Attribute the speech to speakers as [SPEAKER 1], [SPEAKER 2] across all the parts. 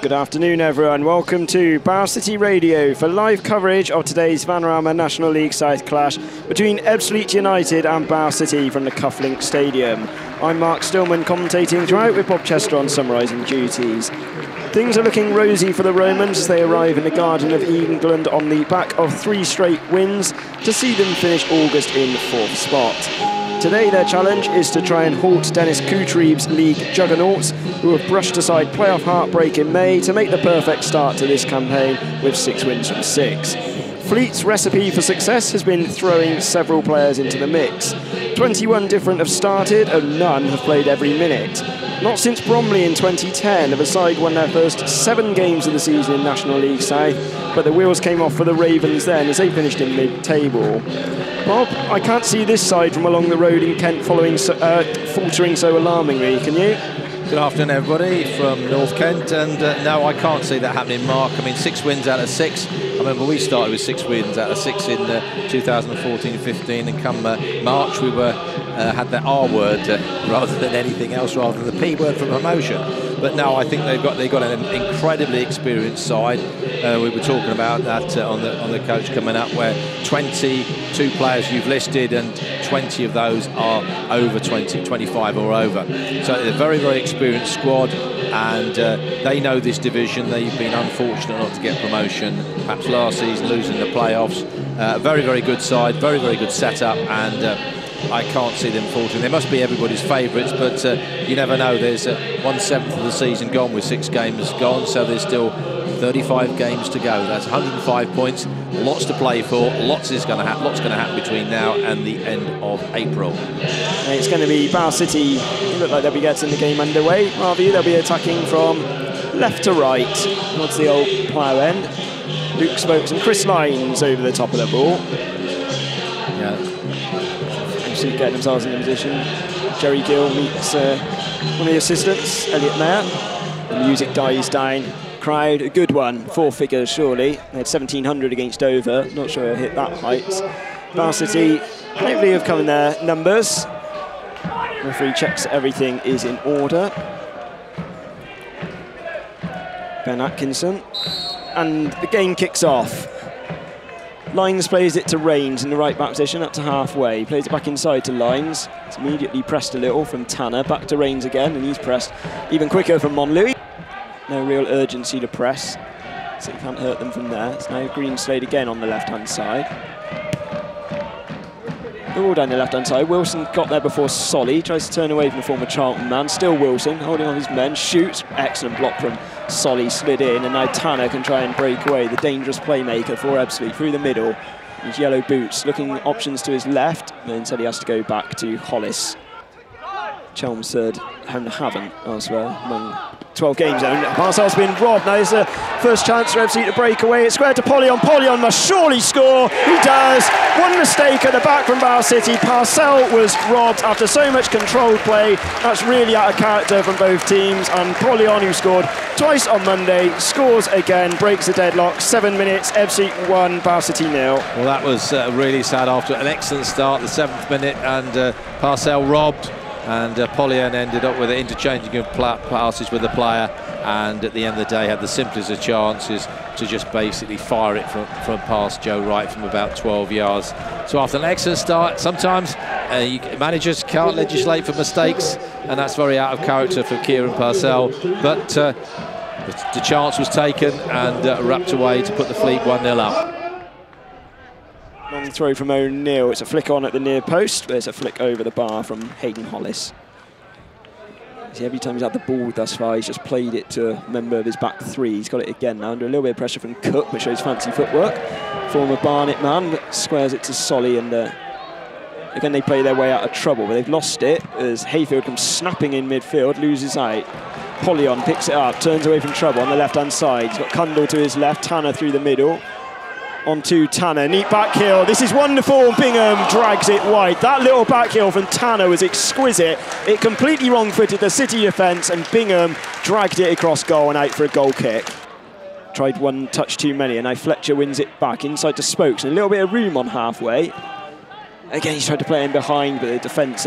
[SPEAKER 1] Good afternoon, everyone. Welcome to Bow City Radio for live coverage of today's Vanarama National League side clash between Ebbsfleet United and Bow City from the Cufflink Stadium. I'm Mark Stillman, commentating throughout with Bob Chester on summarising duties. Things are looking rosy for the Romans as they arrive in the Garden of England on the back of 3 straight wins to see them finish August in 4th spot. Today their challenge is to try and halt Dennis Kutrieb's league juggernauts, who have brushed aside playoff heartbreak in May to make the perfect start to this campaign with 6 wins from 6. Fleet's recipe for success has been throwing several players into the mix. 21 different have started and none have played every minute. Not since Bromley in 2010 have a side won their first 7 games of the season in National League South, but the wheels came off for the Ravens then as they finished in mid-table. Bob, I can't see this side from along the road in Kent faltering so alarmingly, can you?
[SPEAKER 2] Good afternoon, everybody from North Kent, and no, I can't see that happening, Mark. I mean, 6 wins out of 6. I remember we started with 6 wins out of 6 in 2014-15, and come March we had the R word rather than anything else, rather than the P word for promotion. But no, I think they've got an incredibly experienced side. We were talking about that on the coach coming up, where 22 players you've listed, and 20 of those are over 25 or over. So they're a very, very experienced squad, and they know this division. They've been unfortunate not to get promotion, perhaps last season losing the playoffs. Very, very good side, very, very good setup, and I can't see them faltering. They must be everybody's favourites, but you never know. There's 1/7 of the season gone with 6 games gone, so there's still 35 games to go. That's 105 points, lots to play for. Lots going to happen between now and the end of April.
[SPEAKER 1] It's going to be Bow City. Look like they'll be getting the game underway. Rather, they'll be attacking from left to right towards the old plough end. Luke Spokes and Chris Lines over the top of the ball.
[SPEAKER 2] Yeah.
[SPEAKER 1] Getting themselves in the position. Jerry Gill meets one of the assistants, Elliot Mayer. The music dies down. Crowd, a good one, 4 figures surely. They had 1,700 against Dover. Not sure he'll hit that height. Bow City hopefully have come in their numbers. Referee checks everything is in order. Ben Atkinson. And the game kicks off. Lines plays it to Rains in the right back position up to halfway. He plays it back inside to Lines. It's immediately pressed a little from Tanner. Back to Rains again, and he's pressed even quicker from Monlouis. No real urgency to press, so you can't hurt them from there. It's now Greenslade again on the left-hand side. They're all down the left-hand side. Wilson got there before Solly. Tries to turn away from the former Charlton man. Still Wilson, holding on his men. Shoots. Excellent block from Solly. Slid in, and now Tanner can try and break away. The dangerous playmaker for Ebbsfleet through the middle. His yellow boots. Looking options to his left. Then said he has to go back to Hollis. Chelmsford haven't elsewhere among 12 games zone. Parcel's been robbed. Now there's a first chance for FC to break away. It's squared to Polyon. Polyon must surely score. He does. One mistake at the back from Bow City. Parcell was robbed after so much controlled play. That's really out of character from both teams. And Polyon, who scored twice on Monday, scores again, breaks the deadlock. 7 minutes, FC 1, Bow City 0.
[SPEAKER 2] Well, that was really sad after an excellent start, the 7th minute, and Parcell robbed. And Polyon ended up with an interchanging of passes with the player, and at the end of the day had the simplest of chances to just basically fire it from past Joe Wright from about 12 yards. So after an excellent start, sometimes managers can't legislate for mistakes, and that's very out of character for Kieran Parcell. But the chance was taken and wrapped away to put the Fleet 1-0 up.
[SPEAKER 1] Long throw from O'Neill. It's a flick on at the near post, but it's a flick over the bar from Hayden Hollis. See, every time he's had the ball thus far, he's just played it to a member of his back 3. He's got it again now under a little bit of pressure from Cook, but shows fancy footwork. Former Barnet man squares it to Solly, and again they play their way out of trouble, but they've lost it as Hayfield comes snapping in midfield, loses out. Polyon picks it up, turns away from trouble on the left-hand side. He's got Cundall to his left, Tanner through the middle. On to Tanner, neat back heel. This is wonderful. Bingham drags it wide. That little back heel from Tanner was exquisite. It completely wrong-footed the City defence, and Bingham dragged it across goal and out for a goal kick. Tried one touch too many, and now Fletcher wins it back inside to Spokes. And a little bit of room on halfway. Again, he's tried to play in behind, but the defence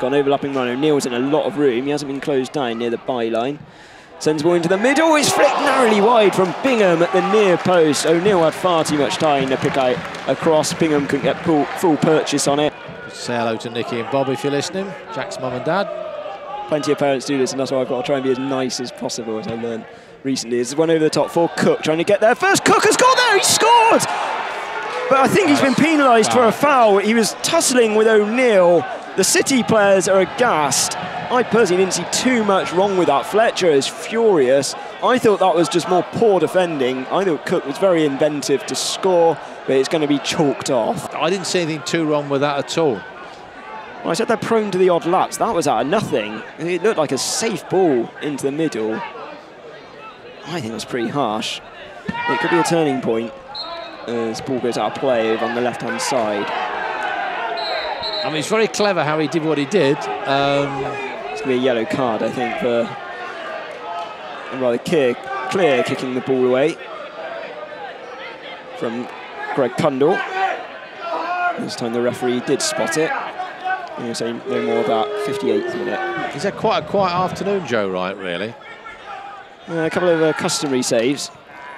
[SPEAKER 1] got an overlapping run. O'Neill's in a lot of room. He hasn't been closed down near the byline. Sends the ball into the middle. It's flicked narrowly wide from Bingham at the near post. O'Neill had far too much time to pick out a cross. Bingham couldn't get full purchase on it.
[SPEAKER 2] Say hello to Nicky and Bob if you're listening. Jack's mum and dad.
[SPEAKER 1] Plenty of parents do this, and that's why I've got to try and be as nice as possible, as I learned recently. This is one over the top for Cook, trying to get there first. Cook has got there. He scored! But I think he's been penalised for a foul. He was tussling with O'Neill. The City players are aghast. I personally didn't see too much wrong with that. Fletcher is furious. I thought that was just more poor defending. I thought Cook was very inventive to score, but it's going to be chalked off.
[SPEAKER 2] I didn't see anything too wrong with that at all.
[SPEAKER 1] Well, I said they're prone to the odd laps. That was out of nothing. It looked like a safe ball into the middle. I think it was pretty harsh. It could be a turning point as ball goes out of play over on the left-hand side.
[SPEAKER 2] I mean, it's very clever how he did what he did.
[SPEAKER 1] It's going to be a yellow card, I think, for rather clear kicking the ball away from Greg Cundall. This time the referee did spot it. And you're saying no more about 58th minute.
[SPEAKER 2] He's had quite a quiet afternoon, Joe Wright, really.
[SPEAKER 1] A couple of customary saves.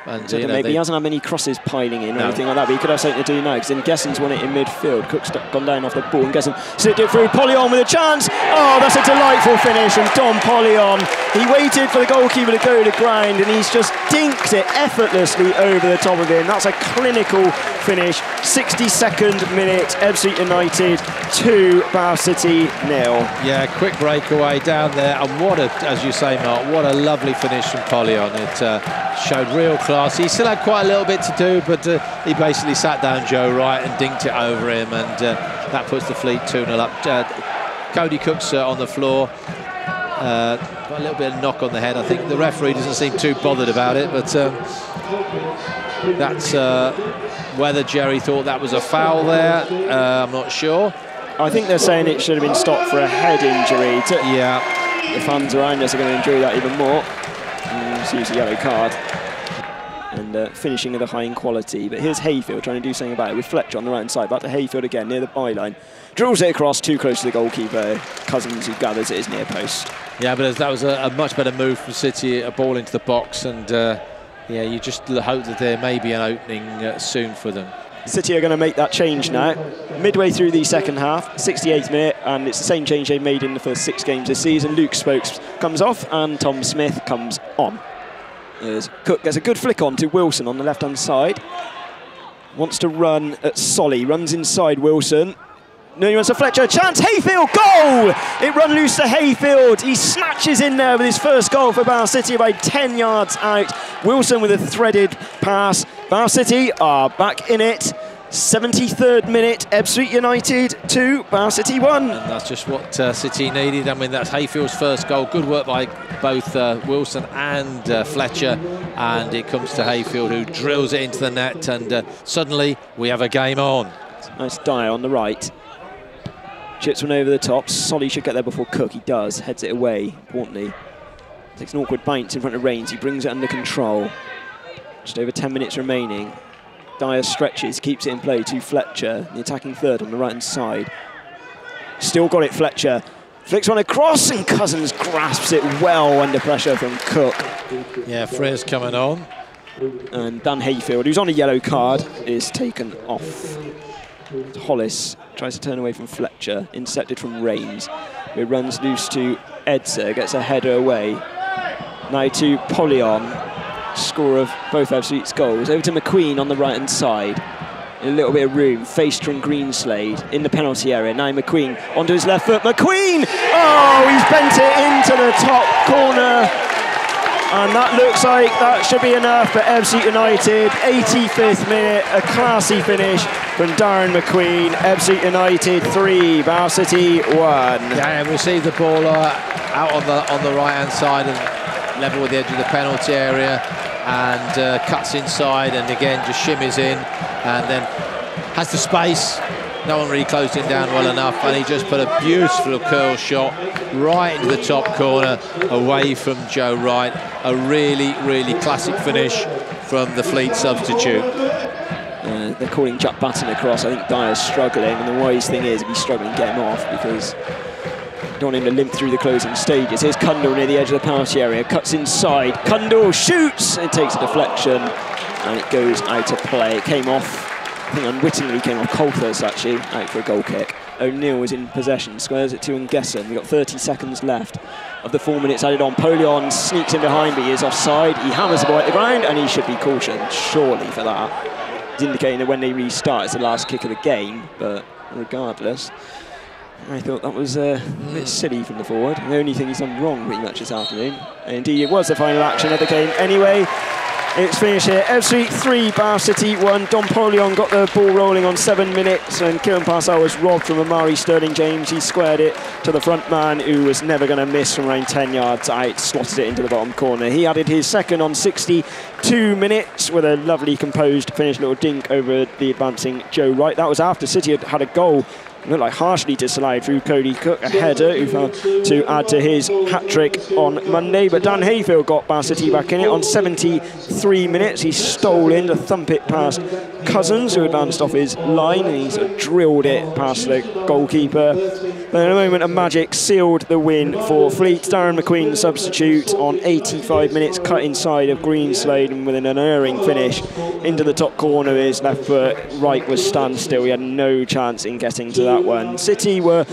[SPEAKER 2] And
[SPEAKER 1] So maybe he hasn't had many crosses piling in or anything like that, but he could have something to do now, because then Gesson's won it in midfield. Cook's gone down off the ball, and Gesson slipped it through. Polyon with a chance. Oh, that's a delightful finish from Dom Polyon. He waited for the goalkeeper to go to ground, and he's just dinked it effortlessly over the top of him. That's a clinical finish. 62nd minute, Ebbsfleet United 2, Bath City 0.
[SPEAKER 2] Yeah, quick breakaway down there, and what a, as you say, Mark, what a lovely finish from Polyon. It showed real class. He still had quite a little bit to do, but he basically sat down Joe Wright and dinked it over him, and that puts the Fleet 2-0 up. Cody Cook's on the floor. Got a little bit of knock on the head. I think the referee doesn't seem too bothered about it, but that's whether Jerry thought that was a foul there, I'm not sure.
[SPEAKER 1] I think they're saying it should have been stopped for a head injury.
[SPEAKER 2] Yeah.
[SPEAKER 1] The fans around us are going to enjoy that even more. Just use a yellow card. And finishing with a high in quality. But here's Hayfield trying to do something about it with Fletcher on the right side. Back to Hayfield again near the byline. Drills it across too close to the goalkeeper. Cousins, who gathers it, is near post. Yeah,
[SPEAKER 2] but that was a much better move from City, a ball into the box, and yeah, you just hope that there may be an opening soon for them.
[SPEAKER 1] City are going to make that change now. Midway through the second half, 68th minute, and it's the same change they made in the first 6 games this season. Luke Spokes comes off and Tom Smith comes on. As Cook gets a good flick on to Wilson on the left-hand side. Wants to run at Solly, runs inside Wilson. No, he runs to Fletcher, chance, Hayfield, goal! It run loose to Hayfield. He snatches in there with his first goal for Bath City by 10 yards out. Wilson with a threaded pass. Bath City are back in it. 73rd minute, Ebbsfleet United 2, Bath City 1.
[SPEAKER 2] And that's just what City needed. I mean, that's Hayfield's first goal. Good work by both Wilson and Fletcher. And it comes to Hayfield, who drills it into the net. And suddenly, we have a game on.
[SPEAKER 1] Nice Dyer on the right. Chips one over the top. Solly should get there before Cook. He does. Heads it away, importantly. Takes an awkward bounce in front of Rains. He brings it under control. Just over 10 minutes remaining. Dyer stretches, keeps it in play to Fletcher, the attacking third on the right-hand side. Still got it, Fletcher. Flicks one across, and Cousins grasps it well under pressure from Cook.
[SPEAKER 2] Yeah, Frere's coming on.
[SPEAKER 1] And Dan Hayfield, who's on a yellow card, is taken off. Hollis tries to turn away from Fletcher, intercepted from Rains. It runs loose to Edser, gets a header away. Now to Polyon, scorer of both Ebbsfleet's goals. Over to McQueen on the right-hand side. A little bit of room, faced from Greenslade in the penalty area. Now McQueen onto his left foot. McQueen! Oh, he's bent it into the top corner. And that looks like that should be enough for Ebbsfleet United. 85th minute, a classy finish from Darren McQueen. Ebbsfleet United 3, Bath City 1.
[SPEAKER 2] Yeah, received the ball out on the right-hand side and level with the edge of the penalty area, and cuts inside and again just shimmies in, and then has the space. No one really closed him down well enough, and he just put a beautiful curl shot right into the top corner away from Joe Wright. A really, really classic finish from the Fleet substitute.
[SPEAKER 1] They're calling Jack Batten across. I think Dyer's struggling, and the wise thing is if he's struggling, get him off, because you don't want him to limp through the closing stages. Here's Cundall near the edge of the penalty area, cuts inside. Cundall shoots, it takes a deflection, and it goes out of play. It came off, I think unwittingly came off Coulthurst actually, out for a goal kick. O'Neill was in possession, squares it to Ngesson. We've got 30 seconds left of the 4 minutes added on. Polyon sneaks in behind, but he is offside. He hammers the ball at the ground, and he should be cautioned, surely, for that. It's indicating that when they restart, it's the last kick of the game, but regardless, I thought that was a bit silly from the forward. The only thing he's done wrong pretty much this afternoon. And indeed, it was the final action of the game anyway. It's finished here. Ebbsfleet 3, Bath City 1. Dom Polyon got the ball rolling on 7 minutes, and Kieran Parcell was robbed from Amari Sterling-James. He squared it to the front man, who was never going to miss from around 10 yards out, slotted it into the bottom corner. He added his second on 62 minutes with a lovely composed finish, little dink over the advancing Joe Wright. That was after City had had a goal looked like harshly disallowed through Cody Cook, a header who found to add to his hat-trick on Monday. But Dan Hayfield got Bath City back in it on 73 minutes. He stole in to thump it past Cousins, who advanced off his line, and he's drilled it past the goalkeeper. Then a moment of magic sealed the win for Fleet. Darren McQueen, the substitute, on 85 minutes, cut inside of Greenslade and with an unerring finish into the top corner of his left foot. Right was standstill. He had no chance in getting to that one. City were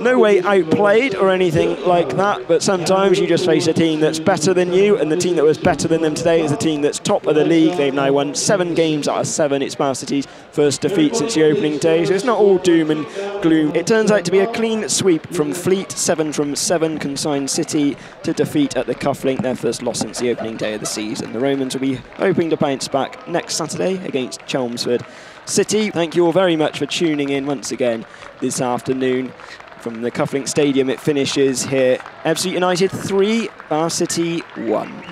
[SPEAKER 1] no way outplayed or anything like that, but sometimes you just face a team that's better than you, and the team that was better than them today is the team that's top of the league. They've now won 7 games out of 7. It's Bath City's first defeat since the opening day, so it's not all doom and gloom. It turns out to be a clean sweep from Fleet. 7 from 7 consigned City to defeat at the Cufflink, their first loss since the opening day of the season. The Romans will be hoping to bounce back next Saturday against Chelmsford City. Thank you all very much for tuning in once again this afternoon. From the Cufflink Stadium, it finishes here. Ebbsfleet United 3, Bath City 1.